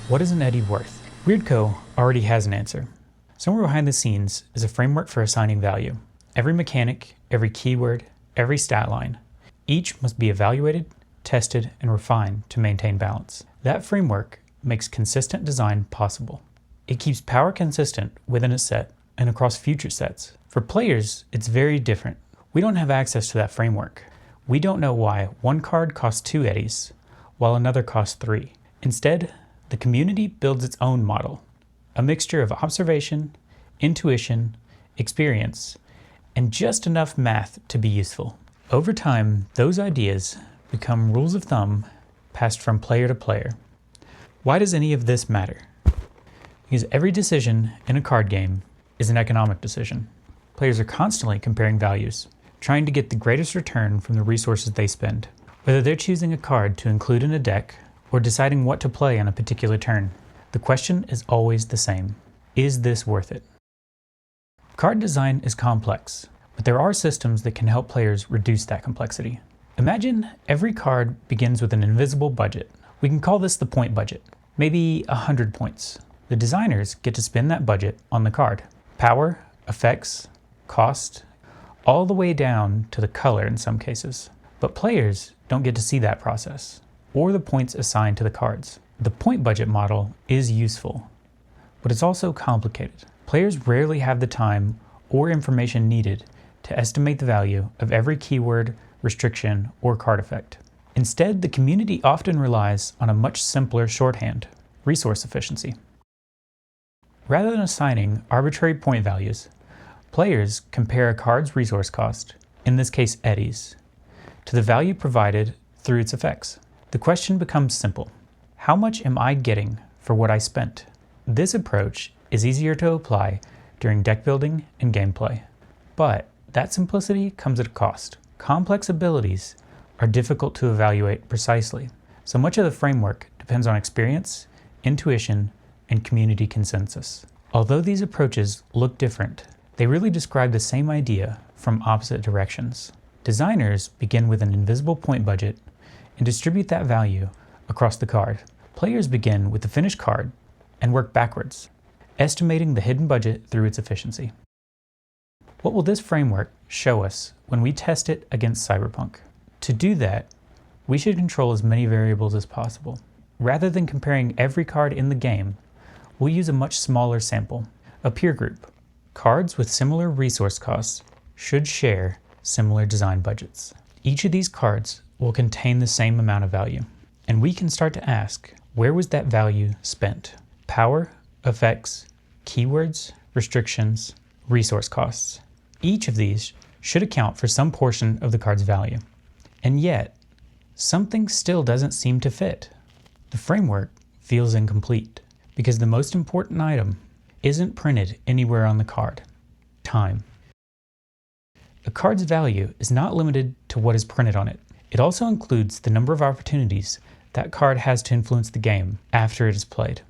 What is an eddy worth? Weirdco already has an answer. Somewhere behind the scenes is a framework for assigning value. Every mechanic, every keyword, every stat line, each must be evaluated, tested, and refined to maintain balance. That framework makes consistent design possible. It keeps power consistent within a set and across future sets. For players, it's very different. We don't have access to that framework. We don't know why one card costs 2 eddies, while another costs 3. Instead, the community builds its own model, a mixture of observation, intuition, experience, and just enough math to be useful. Over time, those ideas become rules of thumb passed from player to player. Why does any of this matter? Because every decision in a card game is an economic decision. Players are constantly comparing values, trying to get the greatest return from the resources they spend. Whether they're choosing a card to include in a deck or deciding what to play on a particular turn, the question is always the same. Is this worth it? Card design is complex, but there are systems that can help players reduce that complexity. Imagine every card begins with an invisible budget. We can call this the point budget, maybe 100 points. The designers get to spend that budget on the card. Power, effects, cost, all the way down to the color in some cases. But players don't get to see that process, or the points assigned to the cards. The point budget model is useful, but it's also complicated. Players rarely have the time or information needed to estimate the value of every keyword, restriction, or card effect. Instead, the community often relies on a much simpler shorthand, resource efficiency. Rather than assigning arbitrary point values, players compare a card's resource cost, in this case eddies, to the value provided through its effects. The question becomes simple. How much am I getting for what I spent? This approach is easier to apply during deck building and gameplay. But that simplicity comes at a cost. Complex abilities are difficult to evaluate precisely. So much of the framework depends on experience, intuition, and community consensus. Although these approaches look different, they really describe the same idea from opposite directions. Designers begin with an invisible point budget and distribute that value across the card. Players begin with the finished card and work backwards, estimating the hidden budget through its efficiency. What will this framework show us when we test it against Cyberpunk? To do that, we should control as many variables as possible. Rather than comparing every card in the game, we'll use a much smaller sample, a peer group. Cards with similar resource costs should share similar design budgets. Each of these cards will contain the same amount of value, and we can start to ask, where was that value spent? Power, effects, keywords, restrictions, resource costs. Each of these should account for some portion of the card's value. And yet, something still doesn't seem to fit. The framework feels incomplete because the most important item isn't printed anywhere on the card: time. A card's value is not limited to what is printed on it. It also includes the number of opportunities that card has to influence the game after it is played.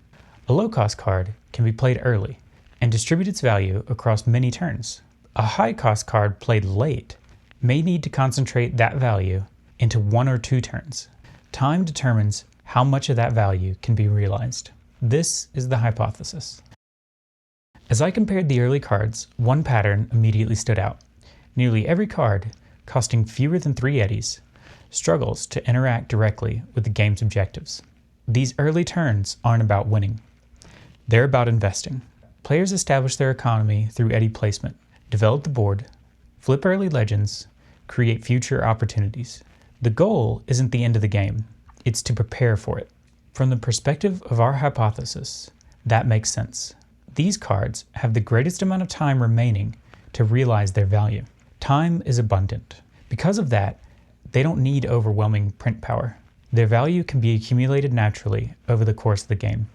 A low-cost card can be played early and distribute its value across many turns. A high-cost card played late may need to concentrate that value into 1 or 2 turns. Time determines how much of that value can be realized. This is the hypothesis. As I compared the early cards, one pattern immediately stood out. Nearly every card, costing fewer than 3 eddies, struggles to interact directly with the game's objectives. These early turns aren't about winning. They're about investing. Players establish their economy through eddy placement, develop the board, flip early legends, create future opportunities. The goal isn't the end of the game, it's to prepare for it. From the perspective of our hypothesis, that makes sense. These cards have the greatest amount of time remaining to realize their value. Time is abundant. Because of that, they don't need overwhelming print power. Their value can be accumulated naturally over the course of the game.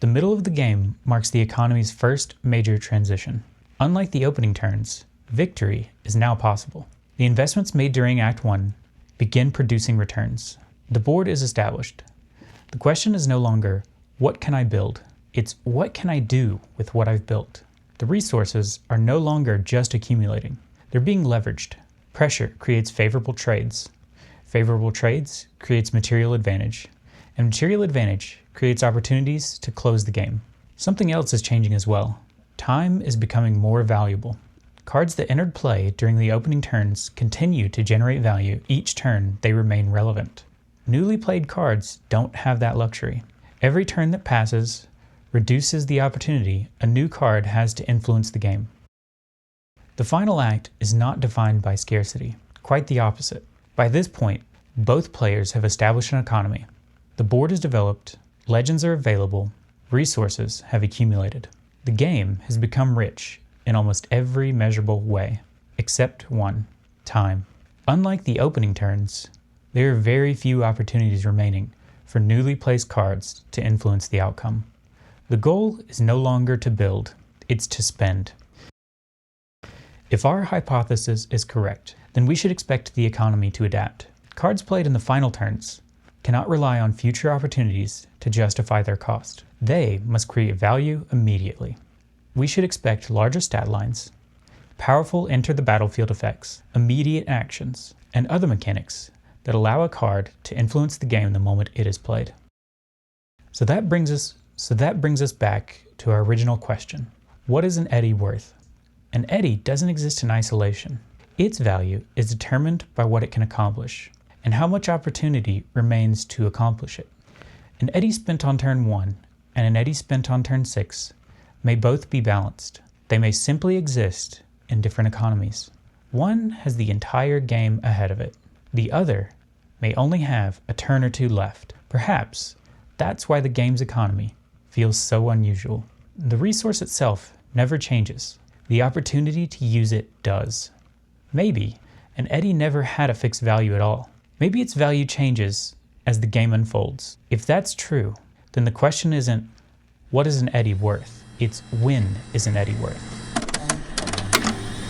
The middle of the game marks the economy's first major transition. Unlike the opening turns, victory is now possible. The investments made during Act 1 begin producing returns. The board is established. The question is no longer, what can I build? It's what can I do with what I've built? The resources are no longer just accumulating. They're being leveraged. Pressure creates favorable trades. Favorable trades creates material advantage. and material advantage creates opportunities to close the game. Something else is changing as well. Time is becoming more valuable. Cards that entered play during the opening turns continue to generate value each turn they remain relevant. Newly played cards don't have that luxury. Every turn that passes reduces the opportunity a new card has to influence the game. The final act is not defined by scarcity, quite the opposite. By this point, both players have established an economy. The board is developed, legends are available, resources have accumulated. The game has become rich in almost every measurable way, except one: time. Unlike the opening turns, there are very few opportunities remaining for newly placed cards to influence the outcome. The goal is no longer to build, it's to spend. If our hypothesis is correct, then we should expect the economy to adapt. Cards played in the final turns cannot rely on future opportunities to justify their cost. They must create value immediately. We should expect larger stat lines, powerful enter the battlefield effects, immediate actions, and other mechanics that allow a card to influence the game the moment it is played. So that brings us back to our original question. What is an eddy worth? An eddy doesn't exist in isolation. Its value is determined by what it can accomplish, and how much opportunity remains to accomplish it. An eddy spent on turn 1 and an eddy spent on turn 6 may both be balanced. They may simply exist in different economies. One has the entire game ahead of it. The other may only have a turn or two left. Perhaps that's why the game's economy feels so unusual. The resource itself never changes. The opportunity to use it does. Maybe an eddy never had a fixed value at all. Maybe its value changes as the game unfolds. If that's true, then the question isn't, what is an eddy worth? It's, when is an eddy worth?